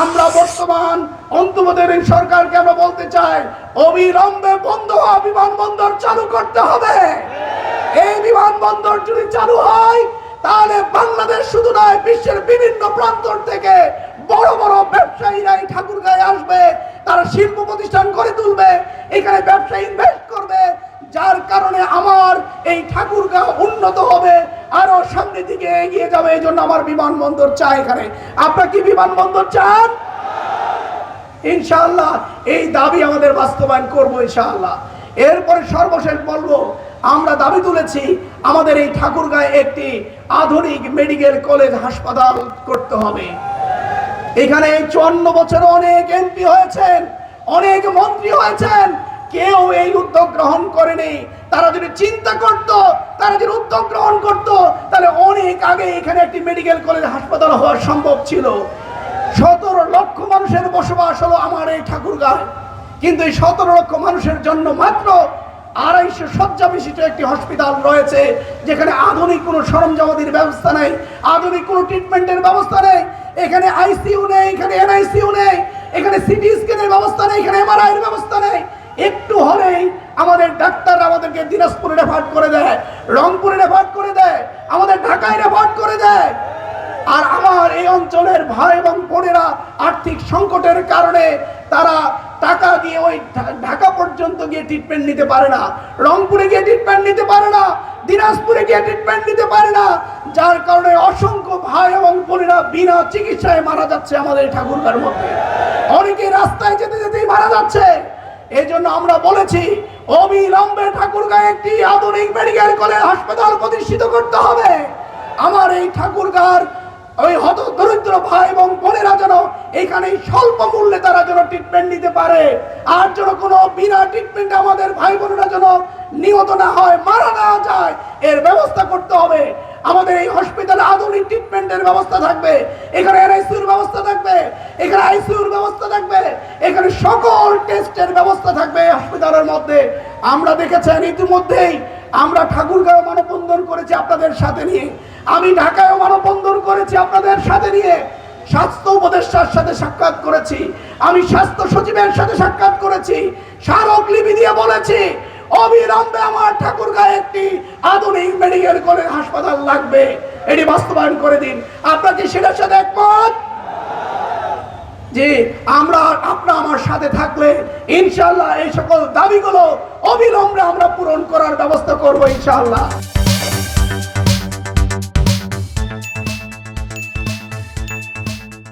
আমরা বর্তমান অন্তর্বর্তী সরকারকে আমরা বলতে চাই, অবিলম্বে বন্ধ হওয়া বিমানবন্দর চালু করতে হবে। এই বিমানবন্দর যদি চালু হয় তাহলে বাংলাদেশ শুধু নয়, বিশ্বের বিভিন্ন প্রান্ত থেকে বড় বড় ব্যবসায়ীরা এই ঠাকুরগাঁয়ে আসবে, তারা শিল্প প্রতিষ্ঠান গড়ে তুলবে, এখানে ব্যবসা ইনভেস্ট করবে, যার কারণে আমার এই ঠাকুরগাঁও উন্নত হবে, আরো সামনের দিকে এগিয়ে যাবে। এই জন্য আমার বিমানবন্দর চাই এখানে। আপনারা কি বিমানবন্দর চান? ইনশাআল্লাহ এই দাবি আমাদের বাস্তবায়ন করবো ইনশাআল্লাহ। এরপরে সর্বশেষ বলবো, আমরা দাবি তুলেছি আমাদের এই ঠাকুরগাঁয়ে একটি আধুনিক মেডিকেল কলেজ হাসপাতাল করতে হবে। এখানে 54 বছরে অনেক এমপি হয়েছেন, অনেক মন্ত্রী হয়েছেন, কেউ এই উদ্যোগ গ্রহণ করেনি। তারা যদি চিন্তা করত, তারা যদি উদ্যোগ গ্রহণ করত, তাহলে অনেক আগে এখানে একটি মেডিকেল কলেজ হাসপাতাল হওয়া সম্ভব ছিল। 17 লক্ষ মানুষের বসবাস হলো আমার এই ঠাকুরগাঁয়, কিন্তু এই 17 লক্ষ মানুষের জন্য মাত্র 250 শয্যা বিশিষ্ট একটি হসপিটাল রয়েছে, যেখানে আধুনিক কোনো সরঞ্জামাদির ব্যবস্থা নেই, আধুনিক কোনো ট্রিটমেন্টের ব্যবস্থা নেই। এখানে আইসিইউ নেই, এখানে এনআইসিইউ নেই, এখানে সিটি স্ক্যানের ব্যবস্থা নেই, এখানে এমআরআই এর ব্যবস্থা নেই। একটু হলেই আমাদের ডাক্তার আমাদেরকে দিনাজপুরে রেফার করে দেয়, রংপুরে রেফার করে দেয়, আমাদের ঢাকায় রেফার করে দেয়। আর আমার এই অঞ্চলের ভাই এবং বোনেরা আর্থিক সংকটের কারণে তারা টাকা দিয়ে ওই ঢাকা পর্যন্ত গিয়ে ট্রিটমেন্ট নিতে পারে না, রংপুরে গিয়ে ট্রিটমেন্ট নিতে পারে না, দিনাজপুরে গিয়ে ট্রিটমেন্ট নিতে পারে না, যার কারণে অসংখ্য ভাই এবং বোনেরা বিনা চিকিৎসায় মারা যাচ্ছে আমাদের ঠাকুরগাঁর মধ্যে। অনেকে রাস্তায় যেতে যেতেই মারা যাচ্ছে। এই জন্য আমরা বলেছি অবিলম্বে ঠাকুরগাঁয়ে একটি আধুনিক মেডিকেল কলেজ হাসপাতাল প্রতিষ্ঠিত করতে হবে। আমার এই ঠাকুরগাঁর ওই হত দরিদ্র ভাই এবং বোনেরা যেন এখানে স্বল্প মূল্যে তারা যেন ট্রিটমেন্ট নিতে পারে, আর যেন কোনো বিনা ট্রিটমেন্টে আমাদের ভাই বোনেরা যেন নিহত না হয়, মারা না যায়, এর ব্যবস্থা করতে হবে। আমাদের এই হসপিটালে আধুনিক ট্রিটমেন্টের ব্যবস্থা থাকবে, এখানে এনআইসিইউর ব্যবস্থা থাকবে, এখানে আইসিইউর ব্যবস্থা থাকবে, এখানে সকল টেস্টের ব্যবস্থা থাকবে হসপিটালের মধ্যে। আমরা দেখেছেন ইতিমধ্যেই আমরা ঠাকুরগাঁও মানববন্ধন করেছি আপনাদের সাথে নিয়ে, আমি ঢাকায়ও মানববন্ধন করেছি আপনাদের সাথে নিয়ে, স্বাস্থ্য উপদেষ্টার সাথে সাক্ষাৎ করেছি, আমি স্বাস্থ্য সচিবের সাথে সাক্ষাৎ করেছি, স্মারকলিপি দিয়ে বলেছি অবিলম্বে আমার ঠাকুরগাঁয়ে একটি আধুনিক মেডিকেল কলেজ হাসপাতাল লাগবে, এটি বাস্তবায়ন করে দিন। আপনারা কি সেটার সাথে একমত? যে আপনারা আমার সাথে থাকলে ইনশাআল্লাহ এই সকল দাবিগুলো অবিলম্বে আমরা পূরণ করার ব্যবস্থা করব ইনশাআল্লাহ।